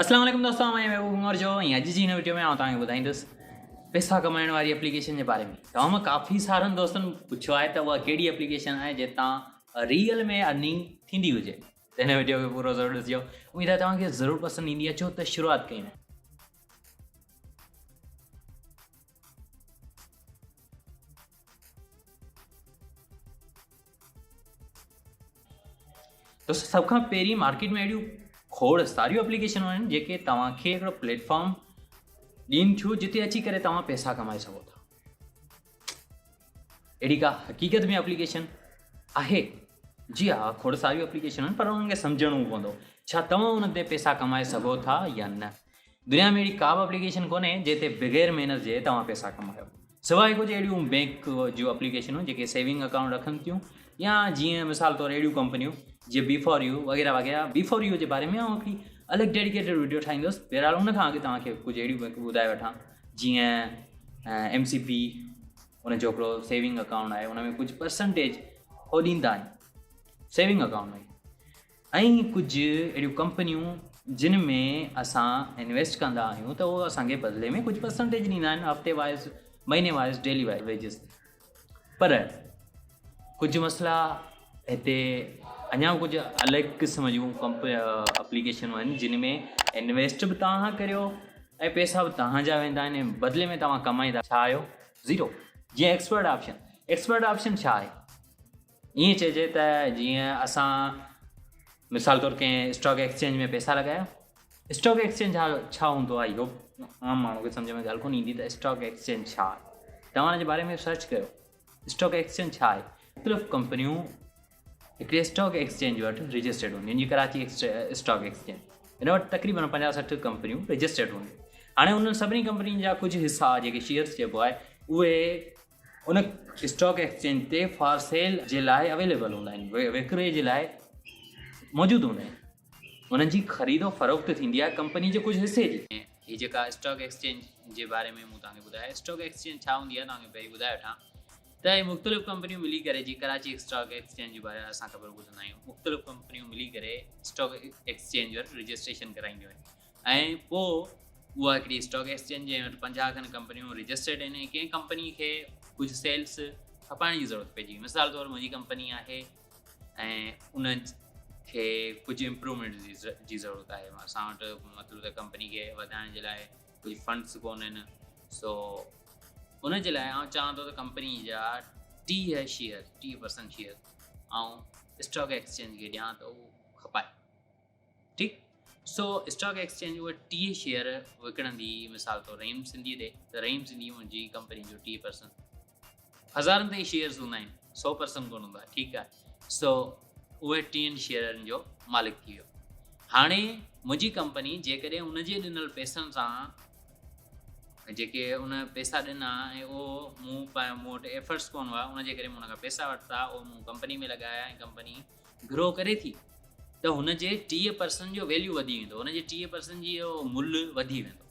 अस्सलाम वालेकुम दोस्तों, मैं महबूब उमर जो अॼु जी हिन वीडियो में आउं तव्हांखे ॿुधाईंदुसि पैसा कमाइण वारी एप्लीकेशन जे बारे में। तव्हां मां काफ़ी सारनि दोस्तनि पुछियो आहे त उहा कहिड़ी एप्लीकेशन आहे जे तव्हां रियल में अर्निंग थींदी हुजे। त हिन वीडियो खे पूरो ज़रूरु ॾिसिजो। उमेद आहे तव्हांखे ज़रूरु पसंदि ईंदी। अचो त शुरूआति कयूं। दोस्तों, सभ खां पहिरीं मार्केट में अहिड़ियूं खोड़ सारियूं एप्लीकेशनूं आहिनि जेके तव्हांखे हिकिड़ो प्लेटफॉर्म ॾियनि थियूं जिते अची करे तव्हां पैसा कमाए सघो था। अहिड़ी का हक़ीक़त में एप्लीकेशन आहे? जी हा, खोड़ सारियूं एप्लीकेशन आहिनि, पर उन्हनि खे सम्झणो पवंदो छा तव्हां उन ते पैसा कमाए सघो था या न। दुनिया में अहिड़ी का बि एप्लीकेशन कोन्हे जिते बग़ैर महिनत जे तव्हां पैसा कमायो, सवाइ कुझु अहिड़ियूं बैंक जूं एप्लीकेशनूं जेके सेविंग अकाउंट रखनि थियूं, या जीअं मिसाल तौरु अहिड़ियूं कंपनियूं जीअं बी4यू वग़ैरह वग़ैरह। बी4यू जे बारे में आउं हिकिड़ी अलॻि डेडिकेटेड वीडियो ठाहींदुसि। बहरहाल उन खां अॻु तव्हांखे कुझु अहिड़ियूं बैंक ॿुधाए वठां जीअं MCP, उन जो हिकिड़ो सेविंग अकाउंट आहे, उन में कुझु परसेंटेज उहो ॾींदा आहिनि सेविंग अकाउंट में। ऐं कुझु अहिड़ियूं कंपनियूं जिन में असां इन्वेस्ट कंदा आहियूं त उहो असांखे बदिले में कुझु परसेंटेज ॾींदा आहिनि, हफ़्ते वाइज़, महीने वाइज़, डेली वाइज़ वेजिस। पर कुझु मसइला हिते अञा कुझु अलॻि क़िस्म जूं एप्लीकेशनूं आहिनि जिन में इन्वेस्ट बि तव्हां करियो ऐं पैसा बि तव्हांजा वेंदा आहिनि, बदिले में तव्हां कमाईंदा छा आहियो? ज़ीरो। जीअं एक्सपर्ट ऑप्शन छा आहे? ईअं चइजे त जीअं असां मिसाल तौरु कंहिं स्टॉक एक्सचेंज में पैसा लॻाया। स्टॉक एक्सचेंज छा हूंदो आहे, इहो आम माण्हू खे सम्झ में ॻाल्हि कोन ईंदी त स्टॉक एक्सचेंज छा आहे। तव्हां हिन जे बारे में सर्च कयो, स्टॉक एक्सचेंज छा आहे। मुख़्तलिफ़ कंपनियूं हिकिड़े स्टॉक एक्सचेंज वटि रजिस्टर्ड हूंदियूं, जीअं कराची स्टॉक एक्सचेंज, हिन वटि तक़रीबन 50-60 कंपनियूं रजिस्टर्ड हूंदियूं। हाणे उन्हनि सभिनी कंपनियुनि जा कुझु हिसा जेके शेयर्स चइबो आहे उहे उन स्टॉक एक्सचेंज ते फॉर सेल जे लाइ अवेलेबल हूंदा आहिनि, विकिरे जे लाइ मौजूदु हूंदा आहिनि। उन्हनि जी ख़रीदो फ़रोख़्त थींदी आहे कंपनी जे कुझु हिसे जी। हीअ जेका स्टॉक एक्सचेंज जे बारे में मूं तव्हांखे ॿुधाया, स्टॉक एक्सचेंज छा हूंदी आहे तव्हांखे पहिरीं ॿुधाए वठां त हे मुख़्तलिफ़ कंपनियूं मिली करे, जीअं कराची स्टॉक एक्सचेंज जे बारे में असां ख़बर ॿुधंदा आहियूं, मुख़्तलिफ़ कंपनियूं मिली करे स्टॉक एक्सचेंज वटि रजिस्ट्रेशन कराईंदियूं आहिनि। ऐं पोइ उहा हिकिड़ी स्टॉक एक्सचेंज जे वटि 50 खनि कंपनियूं रजिस्टर्ड आहिनि। कंहिं कंपनी खे कुझु सेल्स खपाइण जी ज़रूरत पइजी, मिसाल तौरु मुंहिंजी कंपनी आहे ऐं उन खे कुझु इम्प्रूवमेंट जी ज़रूरत आहे। असां वटि मतिलबु त कंपनी खे वधाइण जे लाइ कुझु फंड्स कोन आहिनि, सो उन जे लाइ आउं चाहियां थो त कंपनी जा 30% शेयर ऐं स्टॉक एक्सचेंज खे ॾियां त उहो खपाए। ठीकु। सो स्टॉक एक्सचेंज उहे 30 शेयर विकिणंदी, मिसाल तौरु रहीम सिंधी ते, त रहीम सिंधी मुंहिंजी कंपनी जो 30%, हज़ारनि ताईं शेयर्स हूंदा आहिनि, 100% कोन हूंदो आहे। ठीकु आहे। सो उहे 30 शेयरनि जो मालिक थी वियो। हाणे मुंहिंजी कंपनी जेकॾहिं उनजे ॾिनल पैसनि सां, जेके उन पैसा ॾिना ऐं उहो मूं वटि एफर्ट्स कोन हुआ, उनजे करे मूं उन खां पैसा वरिता, उहो मूं कंपनी में लॻाया ऐं कंपनी ग्रो करे थी, त हुनजे 30% जो वैल्यू वधी वेंदो, हुनजे 30% जो मुल्ह वधी वेंदो।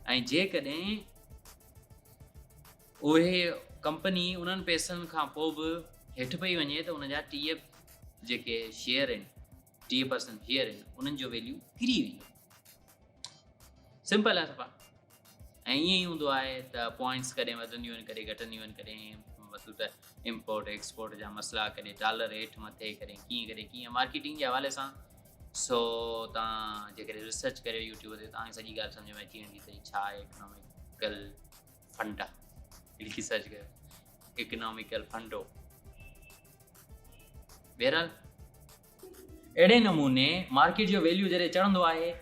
ऐं जेकॾहिं उहे कंपनी उन्हनि पैसनि खां पोइ बि हेठि पई वञे त उनजा 30 जेके शेयर आहिनि, 30% शेयर आहिनि, उन्हनि जो वैल्यू किरी वेंदो। सिंपल आहे सफ़ा। ऐं ईअं ई हूंदो आहे त पॉइंट्स कॾहिं वधंदियूं आहिनि, कॾहिं घटंदियूं आहिनि, कॾहिं मतिलबु त इम्पोर्ट एक्सपोर्ट जा मसइला, कॾहिं डॉलर हेठि मथे, कॾहिं कीअं मार्केटिंग जे हवाले सां। सो तव्हां जेकॾहिं रिसर्च करियो यूट्यूब ते, तव्हांखे सॼी ॻाल्हि सम्झ में अची वेंदी त छा आहे इकनॉमिकल फंड आहे। लिखी सर्च कयो इकनॉमिकल फंडो। बहरहाल अहिड़े नमूने मार्केट जो वैल्यू जॾहिं चढ़ंदो आहे,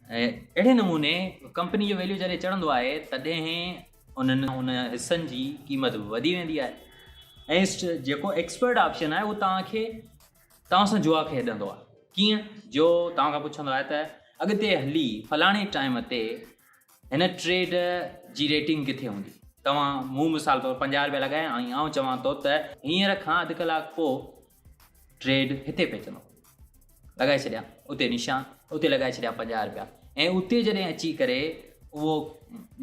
अहिड़े नमूने कंपनी जो वैल्यू जॾहिं चढ़ंदो आहे, तॾहिं उन हिसनि जी क़ीमत वधी वेंदी आहे। ऐं जेको एक्सपर्ट ऑप्शन आहे उहो तव्हां सां जुआ खेॾंदो आहे। कीअं? जो तव्हां खां पुछंदो आहे त अॻिते हली फलाणे टाइम ते हिन ट्रेड जी रेटिंग किथे हूंदी। मूं मिसाल तौरु 50 रुपया लॻाया ऐं आउं चवां थो त हींअर खां अधु कलाक पोइ ट्रेड हिते पइजंदो, लॻाए छॾिया उते निशान, उते लॻाए छॾिया 50 रुपया। ऐं उते जॾहिं अची करे उहो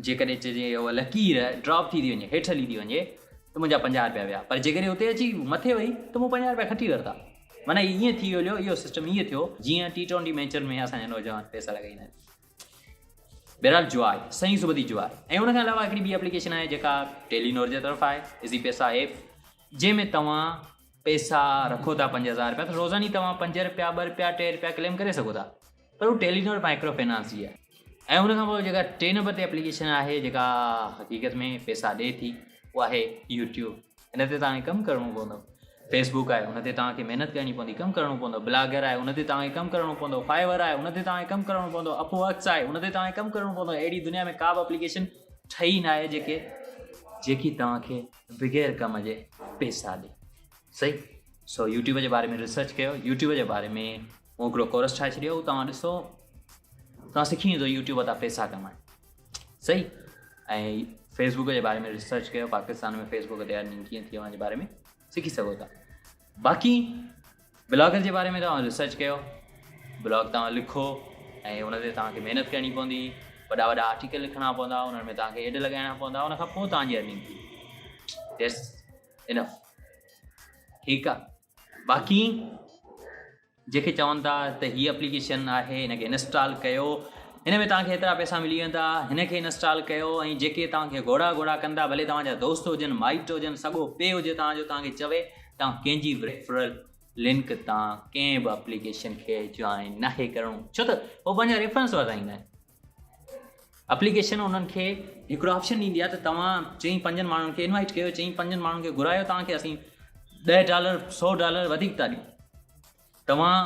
जेकॾहिं चइजे उहा लकीर ड्रॉप थी वञे, हेठि हली थी वञे, त मुंहिंजा 50 रुपया विया। पर जेकॾहिं उते अची मथे वई त मूं 50 रुपया खटी वरिता। माना ईअं थी वियो, इहो सिस्टम ईअं थियो जीअं T20 मैचनि में असांजा नौजवान पैसा लॻाईंदा आहिनि। बहरहाल जॉय, सही सुबुह जॉय। ऐं उन खां अलावा हिकिड़ी ॿी एप्लीकेशन आहे जेका टेलीनॉर जे तरफ़ आहे, इज़ी पैसा ऐप, जंहिंमें तव्हां पैसा रखो था 5,000 रुपया, त रोज़ानी तव्हां 5 रुपया, 2 रुपया, 3 रुपया क्लेम करे सघो था। पर उहो टेलीनॉर माइक्रो फाइनेंस जी आहे। ऐं उन खां पोइ जेका 3 नंबर ते एप्लीकेशन आहे जेका हक़ीक़त में पैसा ॾिए थी, उहा आहे यूट्यूब। इन ते तव्हांखे कमु करिणो पवंदो। फेसबुक आहे, उन ते तव्हांखे महिनत करणी पवंदी, कमु करिणो पवंदो। ब्लॉगर आहे, उन ते तव्हांखे कमु करिणो पवंदो। फाइवर आहे, उन ते तव्हांखे कमु करिणो पवंदो। अपवर्क्स आहे, उन ते तव्हांखे कमु करिणो पवंदो। अहिड़ी दुनिया में का बि एप्लीकेशन ठही न आहे जेकी तव्हांखे बग़ैर कम जे पैसा ॾे। सही। सो यूट्यूब जे बारे में रिसर्च कयो। यूट्यूब जे बारे में मूं हिकिड़ो कोर्स ठाहे छॾियो, तव्हां ॾिसो, तव्हां सिखी वेंदो यूट्यूब तां पैसा कमाइण। सही। ऐं फेसबुक जे बारे में रिसर्च कयो, पाकिस्तान में फेसबुक ते अर्निंग कीअं थी वञे जे बारे में सिखी सघो था। बाक़ी ब्लॉगर जे बारे में तव्हां रिसर्च कयो, ब्लॉग तव्हां लिखो ऐं उन ते तव्हांखे महिनत करणी पवंदी, वॾा वॾा आर्टिकल लिखणा पवंदा, उन्हनि में तव्हांखे एड लॻाइणा पवंदा, उन खां पोइ तव्हांजी अर्निंग थी। That's enough. ठीकु आहे। बाक़ी जेके चवनि था त हीअ एप्लीकेशन आहे, हिनखे इंस्टॉल कयो, हिन में तव्हांखे हेतिरा पैसा मिली वेंदा, हिनखे इंस्टॉल कयो, ऐं जेके तव्हांखे घोड़ा कंदा, भले तव्हांजा दोस्त हुजनि, माइट हुजनि, सॻो पे हुजे तव्हांजो, तव्हांखे चवे तव्हां कंहिंजी रेफरल लिंक तव्हां कंहिं बि एप्लीकेशन खे जॉइन नाहे करणो, छो त उहो पंहिंजा रेफरेंस वधाईंदा आहिनि। एप्लीकेशन उन्हनि खे हिकिड़ो ऑप्शन ॾींदी आहे त तव्हां 4-5 माण्हुनि खे इनवाइट कयो, 4-5 माण्हुनि खे घुरायो, तव्हांखे असीं $10, $100 वधीक था ॾियूं। तव्हां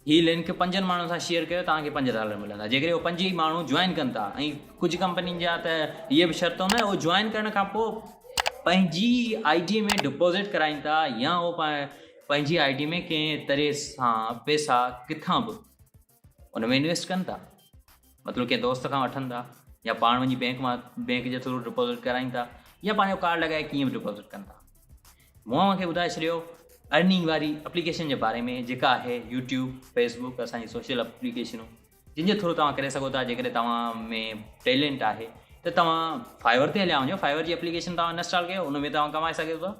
हीअ लिंक 5 माण्हुनि सां शेयर कयो, तव्हांखे $5 मिलंदा। जेकॾहिं उहो 5 माण्हू जॉइन कनि था, ऐं कुझु कंपनियुनि जा त इहे बि शर्त हूंदा, उहो जॉइन करण खां पोइ पंहिंजी ID में डिपॉज़िट कराइनि था, या उहो पंहिंजी ID में कंहिं तरह सां पैसा किथां बि उन में इन्वेस्ट कनि था। मतिलबु कंहिं दोस्त खां वठनि था, या पाण वञी बैंक जे थ्रू डिपॉज़िट कराइनि था, या पंहिंजो कार्ड लॻाए कीअं बि डिपॉज़िट कनि था। मूं मूंखे ॿुधाए छॾियो अर्निंग वारी एप्लीकेशन जे बारे में, जेका आहे यूट्यूब, फेसबुक, असांजी सोशल एप्लीकेशनूं, जिन जे थ्रू तव्हां करे सघो था। जेकॾहिं तव्हां में टैलेंट आहे त तव्हां फाइवर ते हलिया वञो, फाइवर जी एप्लीकेशन तव्हां इंस्टॉल कयो, उन में तव्हां कमाए सघो था।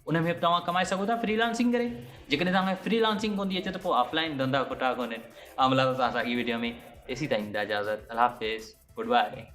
उन में तव्हां कमाए सघो था फ्रीलांसिंग करे। जेकॾहिं तव्हांखे फ्रीलांसिंग कोन थी अचे त पोइ ऑफलाइन धंधा खुटा कोन्हनि। अमला त तव्हां साॻी वीडियो में ॾिसी था ईंदा। इजाज़त, अल्लाह हाफ़िज़, गुड बाय।